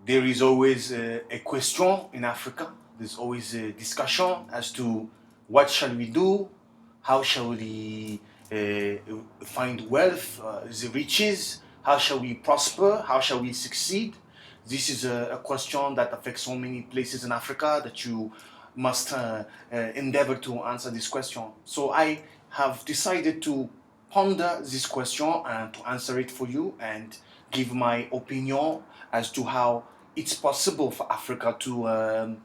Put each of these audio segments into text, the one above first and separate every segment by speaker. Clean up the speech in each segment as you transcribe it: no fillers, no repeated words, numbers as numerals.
Speaker 1: There is always a question in Africa. There's always a discussion as to what shall we do, how shall we find wealth, the riches, how shall we prosper, how shall we succeed. This is a question that affects so many places in Africa that you must endeavor to answer this question. So I have decided to ponder this question and to answer it for you and give my opinion as to how it's possible for Africa to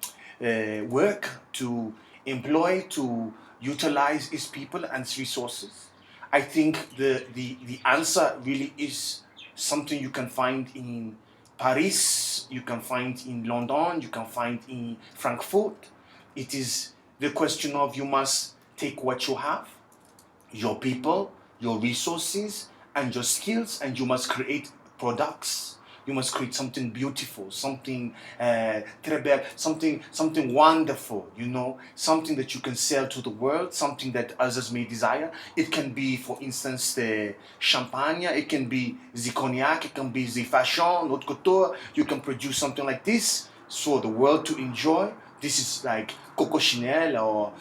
Speaker 1: work, to employ, to utilize its people and its resources. I think the answer really is something you can find in Paris, you can find in London, you can find in Frankfurt. It is the question of you must take what you have, your people, your resources, and your skills, and you must create products. You must create something beautiful, something très belle, something wonderful. Something that you can sell to the world, something that others may desire. It can be, for instance, the champagne. It can be the cognac. It can be the fashion, haute couture. You can produce something like this for the world to enjoy. This is like Coco Chanel or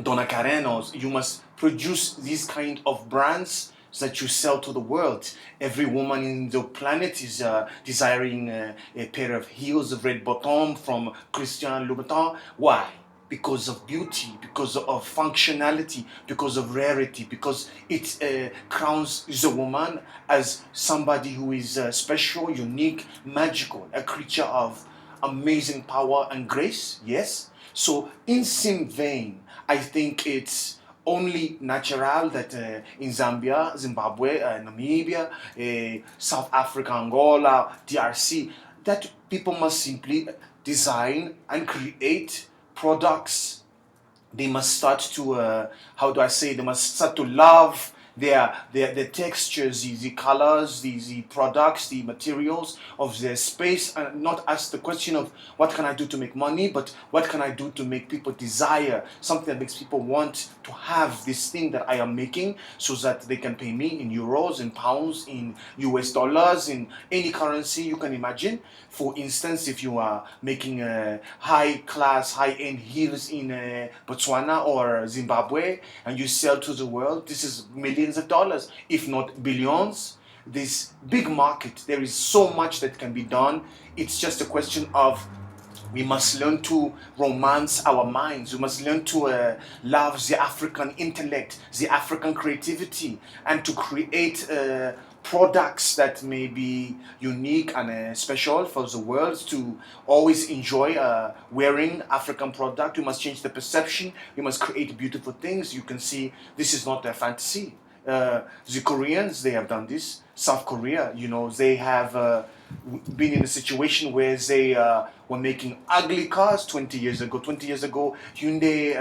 Speaker 1: Donna Karen, or you must produce these kind of brands that you sell to the world. Every woman in the planet is desiring a pair of heels of red bottom from Christian Louboutin. Why? Because of beauty, because of functionality, because of rarity, because it crowns the woman as somebody who is special, unique, magical, a creature of amazing power and grace. Yes. So in same vein, I think it's only natural that in Zambia, Zimbabwe, Namibia, South Africa, Angola, DRC, that people must simply design and create products. They must start to, they must start to love the textures, the colors, the products, the materials of their space, and not ask the question of what can I do to make money, but what can I do to make people desire something that makes people want to have this thing that I am making, so that they can pay me in euros, in pounds, in US dollars, in any currency you can imagine. For instance, if you are making high class, high end heels in Botswana or Zimbabwe and you sell to the world, this is millions of dollars, if not billions. This big market, there is so much that can be done. It's just a question of we must learn to romance our minds. We must learn to love the African intellect, the African creativity, and to create products that may be unique and special for the world to always enjoy wearing African product. We must change the perception. We must create beautiful things. You can see this is not a fantasy. The Koreans, they have done this. South Korea, they have been in a situation where they were making ugly cars 20 years ago. 20 years ago, Hyundai,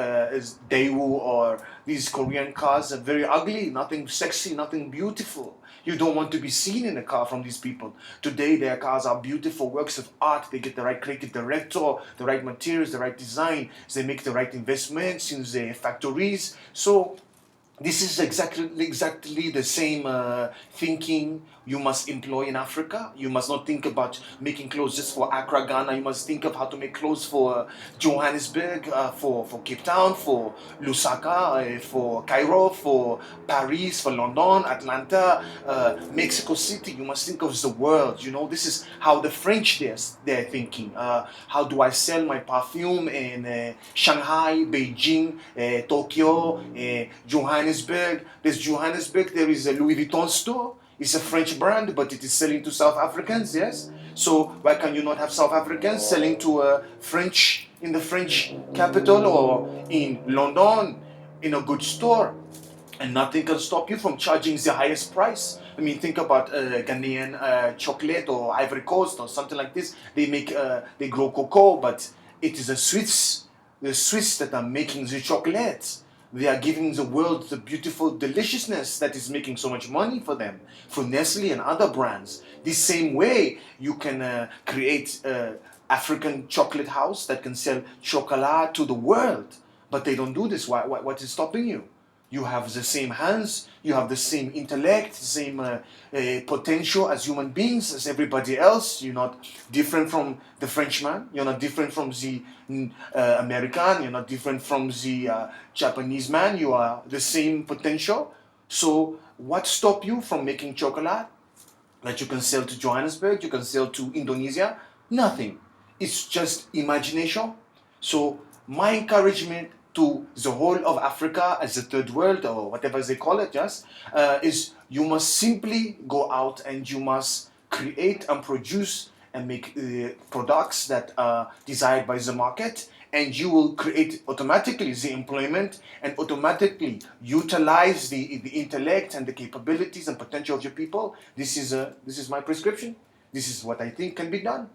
Speaker 1: Daewoo, or these Korean cars are very ugly, nothing sexy, nothing beautiful. You don't want to be seen in a car from these people. Today, their cars are beautiful works of art. They get the right creative director, the right materials, the right design. They make the right investments in the factories. So this is exactly the same thinking you must employ in Africa. You must not think about making clothes just for Accra, Ghana. You must think of how to make clothes for Johannesburg, for Cape Town, for Lusaka, for Cairo, for Paris, for London, Atlanta, Mexico City. You must think of the world. This is how the French they're thinking. How do I sell my perfume in Shanghai, Beijing, Tokyo, Johannesburg? There's Johannesburg. There is a Louis Vuitton store. It's a French brand, but it is selling to South Africans, yes? So why can you not have South Africans selling to French in the French capital or in London in a good store? And nothing can stop you from charging the highest price. I mean, think about Ghanaian chocolate or Ivory Coast or something like this. They grow cocoa, but it is the Swiss that are making the chocolates. They are giving the world the beautiful deliciousness that is making so much money for them, for Nestle and other brands. The same way you can create African chocolate house that can sell chocolate to the world, but they don't do this. What is stopping you? You have the same hands, you have the same intellect, the same potential as human beings, as everybody else. You're not different from the Frenchman, you're not different from the American, you're not different from the Japanese man, you are the same potential. So what stop you from making chocolate that you can sell to Johannesburg, you can sell to Indonesia? Nothing. It's just imagination. So my encouragement to the whole of Africa as the third world, or whatever they call it, just is you must simply go out and you must create and produce and make products that are desired by the market, and you will create automatically the employment and automatically utilize the intellect and the capabilities and potential of your people. This is my prescription. This is what I think can be done.